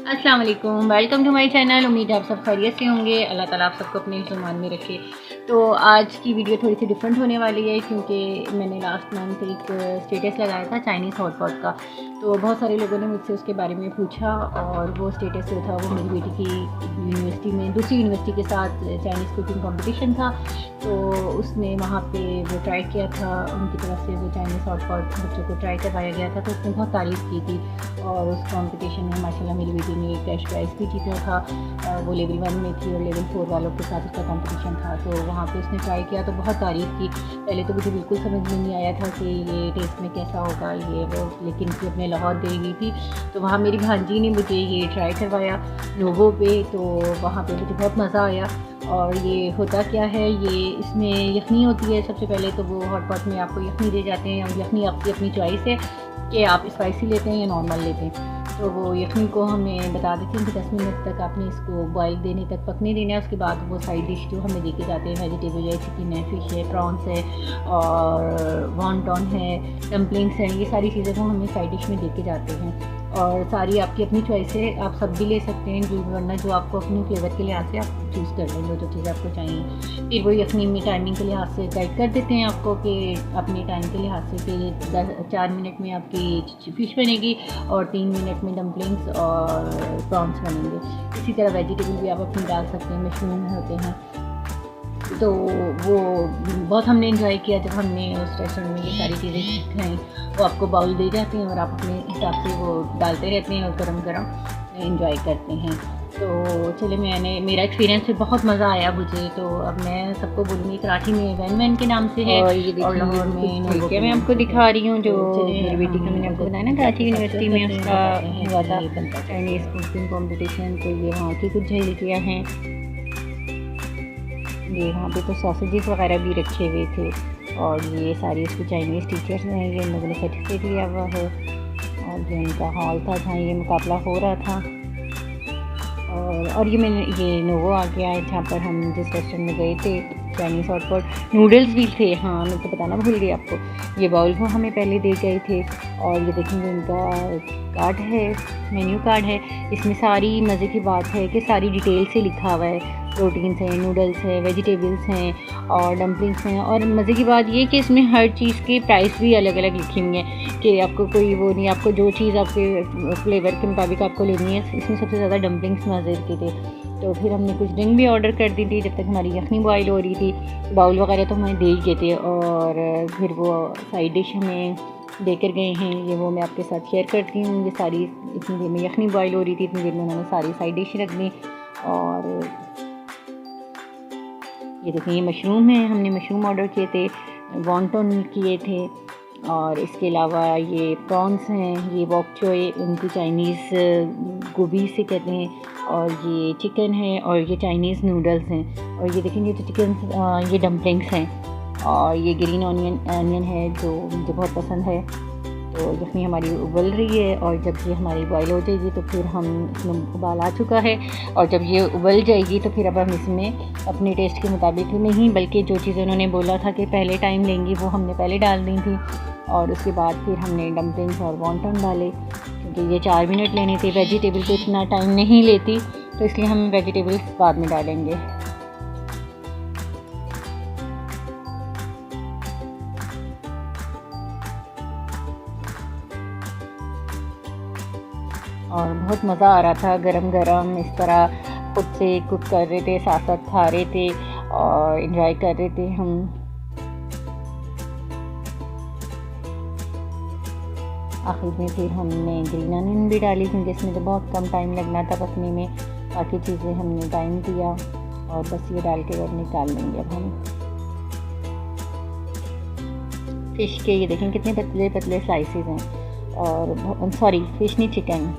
अस्सलाम वालेकुम, welcome to my channel. उम्मीद है आप सब खैरियत से होंगे। अल्लाह ताला आप सबको अपने ईमान में रखे। तो आज की वीडियो थोड़ी सी डिफरेंट होने वाली है क्योंकि मैंने लास्ट मंथ एक स्टेटस लगाया था चाइनीज़ हॉटपॉट का। तो बहुत सारे लोगों ने मुझसे उसके बारे में पूछा और वो स्टेटस जो था वो मेरी बेटी की यूनिवर्सिटी में दूसरी यूनिवर्सिटी के साथ चाइनीज़ कुकिंग कंपटीशन था। तो उसने वहाँ पे वो ट्राई किया था, उनकी तरफ से वो चाइनीज़ हॉटपॉट बच्चों को ट्राई करवाया गया था। तो उसने बहुत तारीफ़ की थी और उस कंपटीशन में माशाल्लाह मेरी बेटी ने कैश प्राइज़ भी जीता था। वो लेवल 1 में थी और लेवल 4 वालों के साथ उसका कंपटीशन था। तो वहाँ पे उसने ट्राई किया तो बहुत तारीफ़ की। पहले तो मुझे बिल्कुल समझ में नहीं आया था कि ये टेस्ट में कैसा होगा ये वो, लेकिन फिर अपने लाहौर गई हुई थी तो वहाँ मेरी भांजी ने मुझे ये ट्राई करवाया नोवो पे। तो वहाँ पे मुझे बहुत मज़ा आया। और ये होता क्या है, ये इसमें यखनी होती है। सबसे पहले तो वो हॉटपॉट में आपको यखनी दे जाते हैं और यखनी आपकी अपनी चॉइस है कि आप स्पाइसी लेते हैं या नॉर्मल लेते हैं। तो वो यखनी को हमें बता देते हैं कि 10 मिनट तक आपने इसको बॉईल देने तक पकने देना है। उसके बाद वो साइड डिश जो हमें देके जाते हैं वेजिटेबल है, चिकन है, फ़िश है, प्रॉन्स है और वॉन्टॉन है, डम्पलिंग्स हैं, ये सारी चीज़ें वो हमें साइड डिश में देके जाते हैं। और सारी आपकी अपनी चॉइस है, आप सब भी ले सकते हैं जो, वरना जो आपको अपने फ्लेवर के लिहाज से आप चूज़ कर लेंगे जो चीज़ें आपको चाहिए। फिर वो यखनी में टाइमिंग के लिहाज से गाइड कर देते हैं आपको कि अपने टाइम के लिहाज से कि 4 मिनट में आपकी फ़िश बनेगी और 3 मिनट में डम्पलिंग्स और प्रॉन्स बनेंगे। इसी तरह वेजिटेबल भी आप अपनी डाल सकते हैं, मशरूम होते हैं। तो वो बहुत हमने एंजॉय किया जब हमने उस रेस्टोरेंट में ये सारी चीज़ें खाई। वो आपको बाउल दे जाते हैं और आप अपने हिसाब से वो डालते रहते हैं और गरम गरम एंजॉय करते हैं। तो चलिए, मेरा एक्सपीरियंस भी बहुत मज़ा आया मुझे। तो अब मैं सबको बोलूँगी, कराची में वैन के नाम से है और लाहौर में नोवो के मैं आपको दिखा रही हूँ। जो मेरी बेटी का मैंने आपको बताया ना कराची यूनिवर्सिटी में उसका हुआ था चाइनीज़ कुकिंग कॉम्पिटिशन। तो ये वहाँ की कुछ झलकियाँ हैं। ये वहाँ पे तो सॉसेजेस वगैरह भी रखे हुए थे और ये सारी उसकी चाइनीज़ टीचर्स हैं। ये इन लोगों ने सर्टिफिकेट लिया हुआ है और ये उनका हॉल था जहाँ ये मुकाबला हो रहा था। और ये नोवो आ गया है जहाँ पर हम जिस रेस्टोरेंट में गए थे। चाइनीज़ हॉटपॉट नूडल्स भी थे। हाँ, मैं तो बताना भूल गई आपको। ये बाउल वो हमें पहले दे गए थे और ये देखेंगे उनका कार्ड है, मेन्यू कार्ड है। इसमें सारी मज़े की बात है कि सारी डिटेल से लिखा हुआ है। प्रोटीन्स हैं, नूडल्स हैं, वेजिटेबल्स हैं और डम्पलिंग्स हैं। और मज़े की बात ये कि इसमें हर चीज़ की प्राइस भी अलग अलग लिखी हुई है कि आपको कोई वो नहीं, आपको जो चीज़ आपके फ्लेवर के मुताबिक आपको लेनी है। इसमें सबसे ज़्यादा डम्पलिंग्स मज़े के थे। तो फिर हमने कुछ ड्रिंक भी ऑर्डर कर दी थी जब तक हमारी यखनी बॉयल हो रही थी। बाउल वगैरह तो हमें दे ही गए थे और फिर वो साइड डिश हमें देकर गए हैं। ये वो मैं आपके साथ शेयर करती हूँ। ये सारी इतनी देर में यखनी बॉयल हो रही थी, इतनी देर में उन्होंने सारी साइड डिश रख दी। और ये देखिए, ये मशरूम है, हमने मशरूम ऑर्डर किए थे, वॉन्टॉन किए थे। और इसके अलावा ये प्रॉन्स हैं, ये वॉक चोय उनकी चाइनीज़ गोभी से कहते हैं। और ये चिकन है और ये चाइनीज़ नूडल्स हैं। और ये देखेंगे तो चिकन, ये डम्पलिंग्स हैं और ये ग्रीन ऑनियन है जो मुझे बहुत पसंद है। तो यखनी हमारी उबल रही है और जब ये हमारी बॉयल हो जाएगी तो फिर हम इसमें उबाल आ चुका है और जब ये उबल जाएगी तो फिर अब हम इसमें अपने टेस्ट के मुताबिक नहीं, बल्कि जो चीज़ें उन्होंने बोला था कि पहले टाइम लेंगी वो हमने पहले डाल दी थी। और उसके बाद फिर हमने डम्पलिंग्स और वॉन्टन डाले क्योंकि ये 4 मिनट लेने थे। वेजिटेबल तो इतना टाइम नहीं लेती तो इसलिए हम वेजिटेबल्स बाद में डालेंगे। और बहुत मज़ा आ रहा था, गरम गरम इस तरह खुद से कुक कर रहे थे, साथ साथ खा रहे थे और एंजॉय कर रहे थे हम। आखिर में फिर हमने ग्रीन अनियन भी डाली क्योंकि इसमें तो बहुत कम टाइम लगना था पकने में। बाकी चीज़ें हमने टाइम दिया और बस ये डाल के अब निकाल लेंगे। अब हम फ़िश के ये देखें कितने पतले पतले स्लाइसेस हैं। और सॉरी, फ़िश नहीं, चिकन,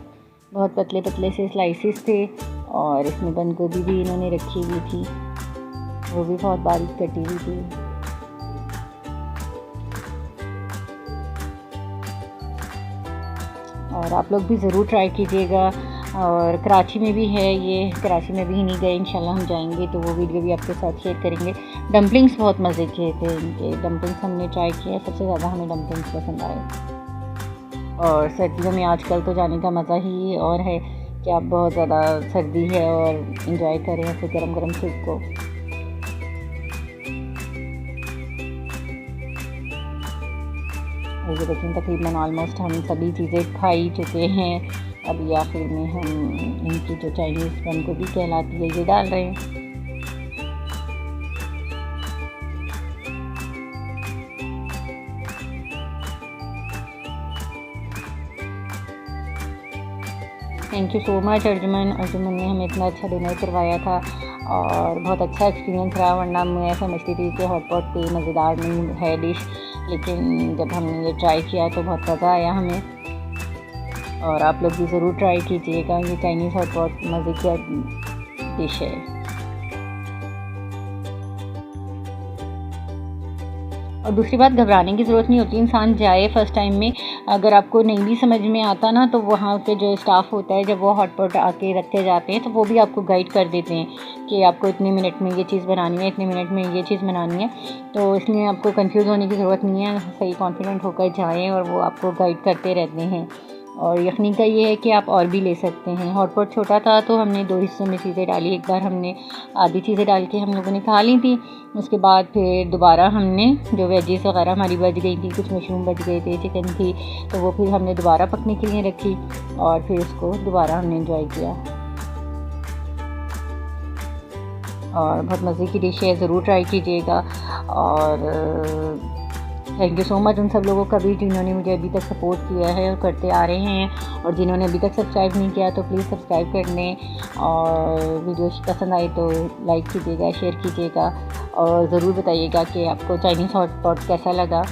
बहुत पतले पतले से स्लाइसेस थे। और इसमें बंद गोभी भी इन्होंने रखी हुई थी, वो भी बहुत बारीक कटी हुई थी। और आप लोग भी ज़रूर ट्राई कीजिएगा। और कराची में भी है ये, कराची में भी नहीं गए, इंशाल्लाह हम जाएंगे तो वो वीडियो भी आपके साथ शेयर करेंगे। डम्पलिंग्स बहुत मज़े के थे इनके, डम्पलिंग्स हमने ट्राई किया, सबसे ज़्यादा हमें डम्पलिंग्स पसंद आए। और सर्दियों में आजकल तो जाने का मज़ा ही और है कि आप बहुत ज़्यादा सर्दी है और एंजॉय करें ऐसे गरम गरम सूप को। और ये देखें तकरीबन ऑलमोस्ट हम सभी चीज़ें खा ही चुके हैं। अभी आखिर में हम इनकी जो चाइनीज़ बन गोभी कहलाती है ये डाल रहे हैं। Thank you so much Arjuman ने हमें इतना अच्छा डिनर करवाया था और बहुत अच्छा एक्सपीरियंस रहा। वरना मैं समझती थी कि हॉट पॉट पे मज़ेदार नहीं है डिश, लेकिन जब हमने ये ट्राई किया तो बहुत मज़ा आया हमें। और आप लोग भी ज़रूर ट्राई कीजिएगा, ये चाइनीज़ हॉट पॉट मज़े की डिश है। और दूसरी बात, घबराने की ज़रूरत नहीं होती, इंसान जाए फ़र्स्ट टाइम में। अगर आपको नहीं भी समझ में आता ना, तो वहाँ के जो स्टाफ़ होता है जब वो हॉट पॉट आके रखे जाते हैं तो वो भी आपको गाइड कर देते हैं कि आपको इतने मिनट में ये चीज़ बनानी है, इतने मिनट में ये चीज़ बनानी है। तो इसलिए आपको कंफ्यूज होने की ज़रूरत नहीं है, सही कॉन्फिडेंट होकर जाएँ और वो आपको गाइड करते रहते हैं। और यखनी का ये है कि आप और भी ले सकते हैं। हॉट पॉट छोटा था तो हमने 2 हिस्सों में चीज़ें डाली। एक बार हमने आधी चीज़ें डाल के हम लोगों ने खा ली थी। उसके बाद फिर दोबारा हमने जो वेजीज़ वगैरह हमारी बच गई थी, कुछ मशरूम बच गए थे, चिकन थी, तो वो फिर हमने दोबारा पकने के लिए रखी और फिर उसको दोबारा हमने एंजॉय किया। और बहुत मज़े की डिश है, ज़रूर ट्राई कीजिएगा। और थैंक यू सो मच उन सब लोगों का भी जिन्होंने मुझे अभी तक सपोर्ट किया है और करते आ रहे हैं। और जिन्होंने अभी तक सब्सक्राइब नहीं किया तो प्लीज़ सब्सक्राइब कर लें। और वीडियो पसंद आए तो लाइक कीजिएगा, शेयर कीजिएगा और ज़रूर बताइएगा कि आपको चाइनीज़ हॉट पॉट कैसा लगा।